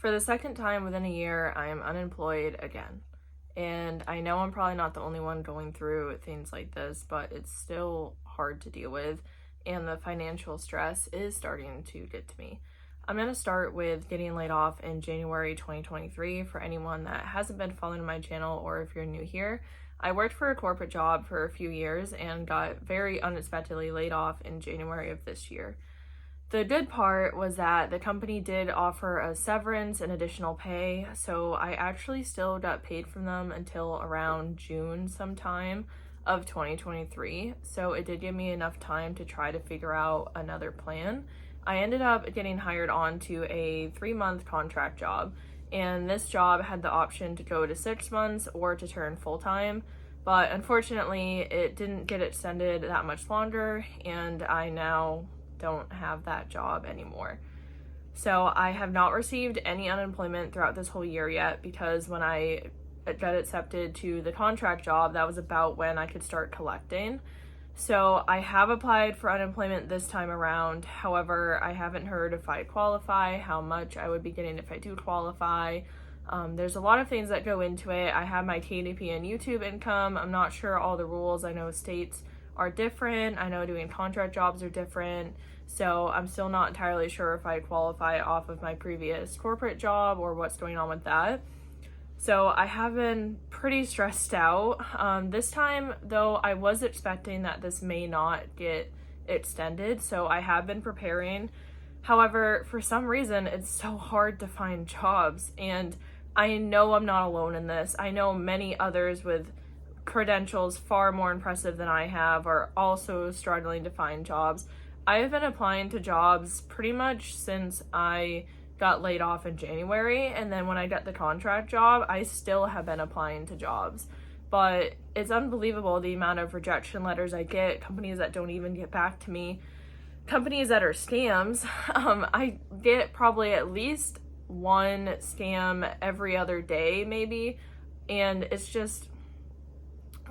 For the second time within a year, I am unemployed again. And I know I'm probably not the only one going through things like this, but it's still hard to deal with. And the financial stress is starting to get to me. I'm going to start with getting laid off in January 2023 for anyone that hasn't been following my channel or if you're new here. I worked for a corporate job for a few years and got very unexpectedly laid off in January of this year. The good part was that the company did offer a severance and additional pay, so I actually still got paid from them until around June sometime of 2023, so it did give me enough time to try to figure out another plan. I ended up getting hired on to a 3-month contract job, and this job had the option to go to 6 months or to turn full-time, but unfortunately it didn't get extended that much longer, and I now don't have that job anymore. So I have not received any unemployment throughout this whole year yet, because when I got accepted to the contract job, that was about when I could start collecting. So I have applied for unemployment this time around. However, I haven't heard if I qualify, how much I would be getting if I do qualify. There's a lot of things that go into it. I have my KDP and YouTube income. I'm not sure all the rules. I know states are different. I know doing contract jobs are different. So I'm still not entirely sure if I qualify off of my previous corporate job or what's going on with that. So I have been pretty stressed out. This time, though, I was expecting that this may not get extended, so I have been preparing. However, for some reason, it's so hard to find jobs, and I know I'm not alone in this. I know many others with credentials far more impressive than I have are also struggling to find jobs. I have been applying to jobs pretty much since I got laid off in January, and then when I got the contract job, I still have been applying to jobs. But it's unbelievable the amount of rejection letters I get, companies that don't even get back to me, companies that are scams. I get probably at least one scam every other day, maybe, and it's just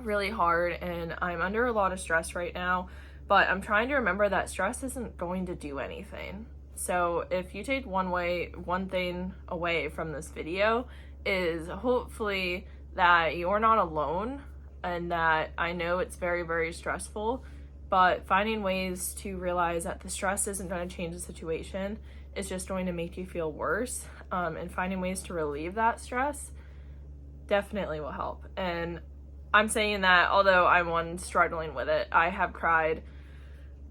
really hard, and I'm under a lot of stress right now, but I'm trying to remember that stress isn't going to do anything. So if you take one thing away from this video, is hopefully that you're not alone, and that I know it's very, very stressful, but finding ways to realize that the stress isn't going to change the situation, it's just going to make you feel worse, and finding ways to relieve that stress definitely will help. And I'm saying that although I'm one struggling with it. I have cried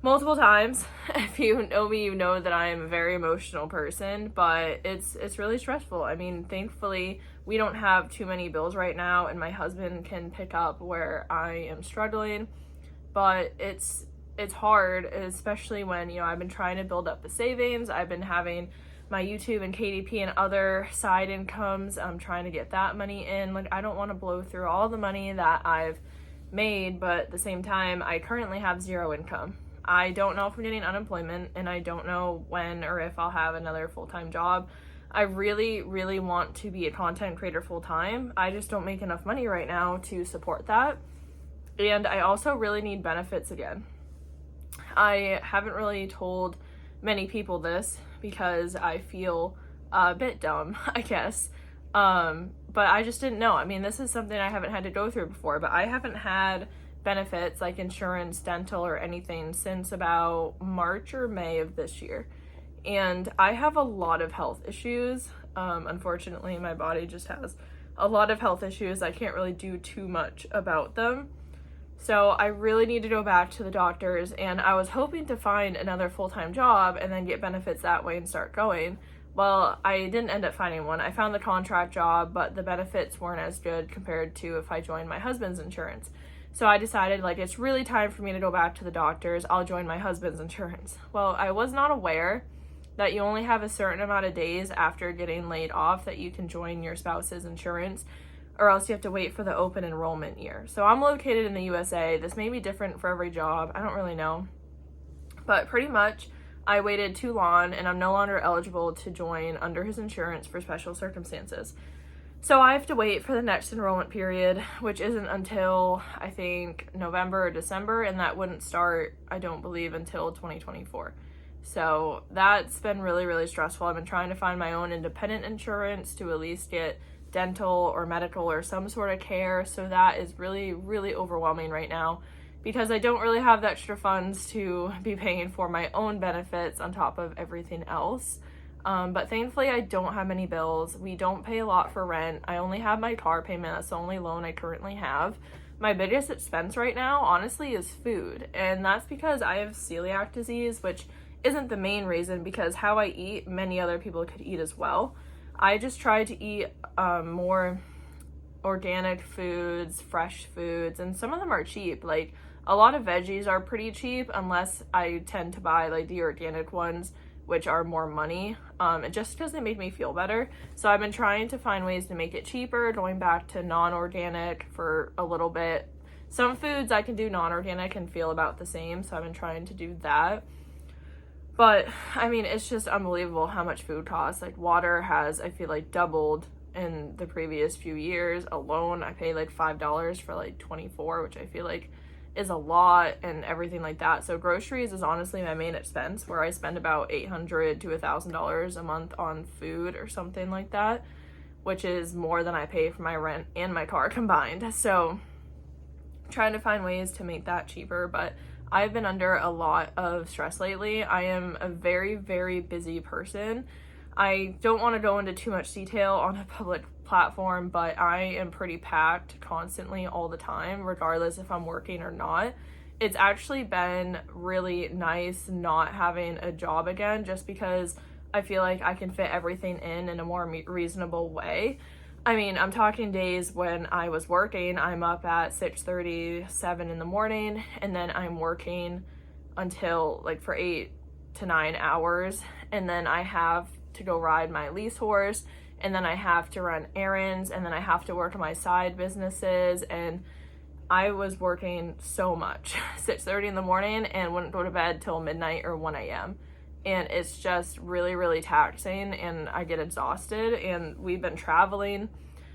multiple times. If you know me, you know that I am a very emotional person, but it's really stressful. I mean, thankfully, we don't have too many bills right now, and my husband can pick up where I am struggling, but it's hard, especially when, I've been trying to build up the savings. I've been having my YouTube and KDP and other side incomes. I'm trying to get that money in. Like, I don't want to blow through all the money that I've made, but at the same time, I currently have zero income. I don't know if I'm getting unemployment, and I don't know when or if I'll have another full-time job. I really, really want to be a content creator full-time. I just don't make enough money right now to support that. And I also really need benefits again. I haven't really told many people this because I feel a bit dumb, I guess. But I just didn't know. I mean, this is something I haven't had to go through before, but I haven't had benefits like insurance, dental, or anything since about March or May of this year. And I have a lot of health issues. Unfortunately, my body just has a lot of health issues. I can't really do too much about them. So I really need to go back to the doctors, and I was hoping to find another full-time job and then get benefits that way and start going. Well, I didn't end up finding one. I found the contract job, but the benefits weren't as good compared to if I joined my husband's insurance. So I decided, it's really time for me to go back to the doctors. I'll join my husband's insurance. Well, I was not aware that you only have a certain amount of days after getting laid off that you can join your spouse's insurance, or else you have to wait for the open enrollment year. So I'm located in the USA. This may be different for every job. I don't really know. But pretty much, I waited too long, and I'm no longer eligible to join under his insurance for special circumstances. So I have to wait for the next enrollment period, which isn't until, I think, November or December, and that wouldn't start, I don't believe, until 2024. So that's been really, really stressful. I've been trying to find my own independent insurance to at least get dental or medical or some sort of care. So that is really, really overwhelming right now because I don't really have the extra funds to be paying for my own benefits on top of everything else. But thankfully I don't have many bills. We don't pay a lot for rent. I only have my car payment. That's the only loan I currently have. My biggest expense right now, honestly, is food. And that's because I have celiac disease, which isn't the main reason, because how I eat, many other people could eat as well. I just try to eat more organic foods, fresh foods, and some of them are cheap. Like, a lot of veggies are pretty cheap unless I tend to buy like the organic ones, which are more money, just because they make me feel better. So I've been trying to find ways to make it cheaper, going back to non-organic for a little bit. Some foods I can do non-organic and feel about the same, so I've been trying to do that. But I mean, it's just unbelievable how much food costs. Like, water has, I feel like, doubled in the previous few years alone. I pay like $5 for like 24, which I feel like is a lot, and everything like that. So groceries is honestly my main expense, where I spend about $800 to $1,000 a month on food or something like that, which is more than I pay for my rent and my car combined. So trying to find ways to make that cheaper, but I've been under a lot of stress lately. I am a very, very busy person. I don't want to go into too much detail on a public platform, but I am pretty packed constantly all the time, regardless if I'm working or not. It's actually been really nice not having a job again, just because I feel like I can fit everything in a more reasonable way. I mean, I'm talking days when I was working, I'm up at 6:37 in the morning, and then I'm working until like for 8 to 9 hours, and then I have to go ride my lease horse, and then I have to run errands, and then I have to work on my side businesses. And I was working so much, 6:30 in the morning, and wouldn't go to bed till midnight or 1 a.m. And it's just really, really taxing, and I get exhausted. And we've been traveling,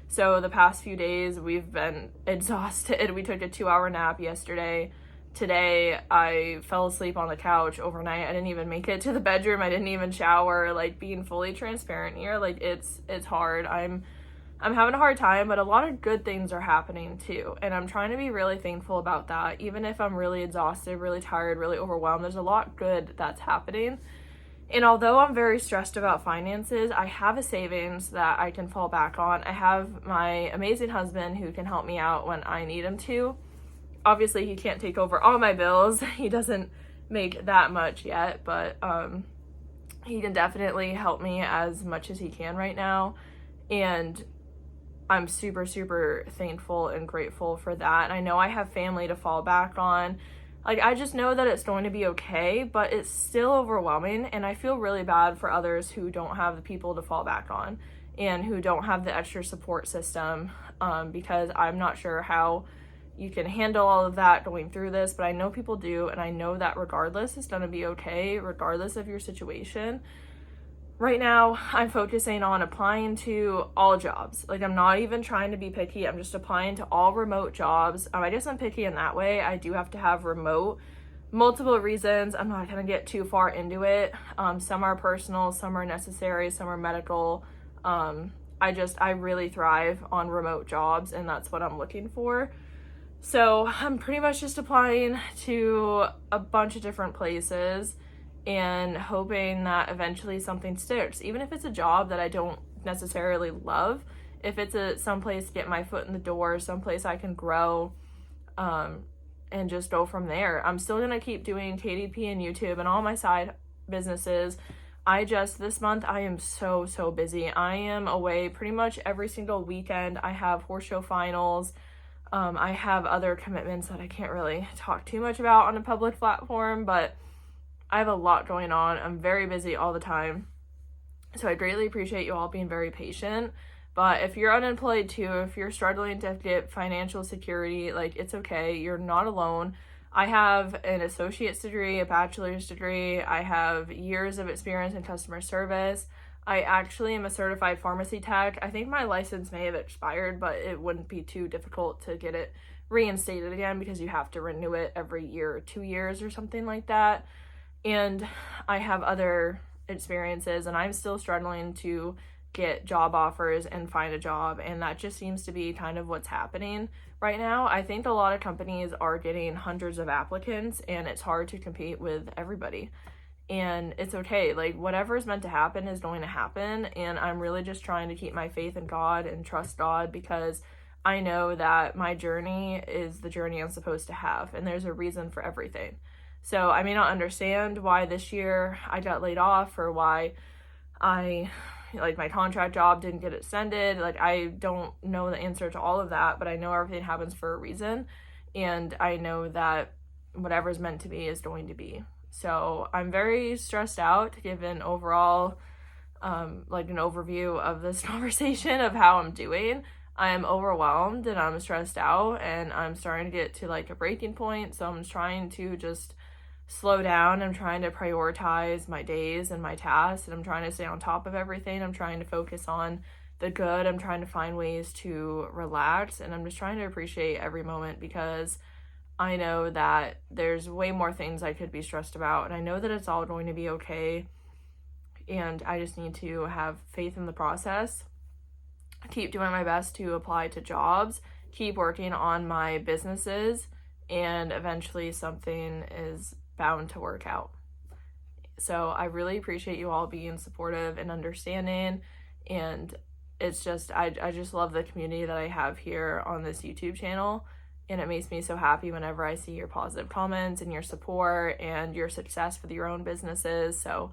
so the past few days we've been exhausted. We took a 2-hour nap yesterday. Today I fell asleep on the couch overnight. I didn't even make it to the bedroom. I didn't even shower. Like, being fully transparent here, like, it's hard. I'm having a hard time, but a lot of good things are happening too, and I'm trying to be really thankful about that. Even if I'm really exhausted, really tired, really overwhelmed, there's a lot good that's happening. And although I'm very stressed about finances, I have a savings that I can fall back on. I have my amazing husband who can help me out when I need him to. Obviously, he can't take over all my bills. He doesn't make that much yet, but he can definitely help me as much as he can right now. And I'm super, super thankful and grateful for that. And I know I have family to fall back on. Like, I just know that it's going to be okay, but it's still overwhelming. And I feel really bad for others who don't have the people to fall back on and who don't have the extra support system, because I'm not sure how you can handle all of that going through this, but I know people do. And I know that regardless, it's going to be okay, regardless of your situation. Right now, I'm focusing on applying to all jobs. Like, I'm not even trying to be picky. I'm just applying to all remote jobs. I guess I'm picky in that way. I do have to have remote. Multiple reasons. I'm not going to get too far into it. Some are personal, some are necessary, some are medical. I really thrive on remote jobs, and that's what I'm looking for. So I'm pretty much just applying to a bunch of different places and hoping that eventually something sticks, even if it's a job that I don't necessarily love. If it's someplace to get my foot in the door, someplace I can grow, and just go from there. I'm still gonna keep doing KDP and YouTube and all my side businesses. This month I am so busy. I am away pretty much every single weekend. I have horse show finals. I have other commitments that I can't really talk too much about on a public platform, but I have a lot going on. I'm very busy all the time. So I greatly appreciate you all being very patient. But if you're unemployed too, if you're struggling to get financial security, like, it's okay. You're not alone. I have an associate's degree, a bachelor's degree. I have years of experience in customer service. I actually am a certified pharmacy tech. I think my license may have expired, but it wouldn't be too difficult to get it reinstated again, because you have to renew it every year or 2 years or something like that. And I have other experiences, and I'm still struggling to get job offers and find a job, and that just seems to be kind of what's happening right now. I think a lot of companies are getting hundreds of applicants, and it's hard to compete with everybody. And it's okay. Like, whatever is meant to happen is going to happen, and I'm really just trying to keep my faith in God and trust God, because I know that my journey is the journey I'm supposed to have, and there's a reason for everything. So I may not understand why this year I got laid off, or why my contract job didn't get extended. Like, I don't know the answer to all of that, but I know everything happens for a reason, and I know that whatever's meant to be is going to be. So I'm very stressed out, given overall, an overview of this conversation of how I'm doing. I'm overwhelmed and I'm stressed out, and I'm starting to get to like a breaking point. So I'm trying to just slow down. I'm trying to prioritize my days and my tasks, and I'm trying to stay on top of everything. I'm trying to focus on the good. I'm trying to find ways to relax, and I'm just trying to appreciate every moment, because I know that there's way more things I could be stressed about, and I know that it's all going to be okay, and I just need to have faith in the process, keep doing my best to apply to jobs, keep working on my businesses, and eventually something is bound to work out. So I really appreciate you all being supportive and understanding, and it's just, I just love the community that I have here on this YouTube channel, and it makes me so happy whenever I see your positive comments and your support and your success with your own businesses. So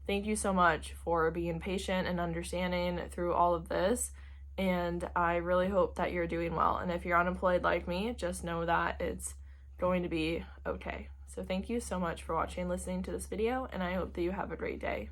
thank you so much for being patient and understanding through all of this, and I really hope that you're doing well. And if you're unemployed like me, just know that it's going to be okay. So thank you so much for watching and listening to this video, and I hope that you have a great day.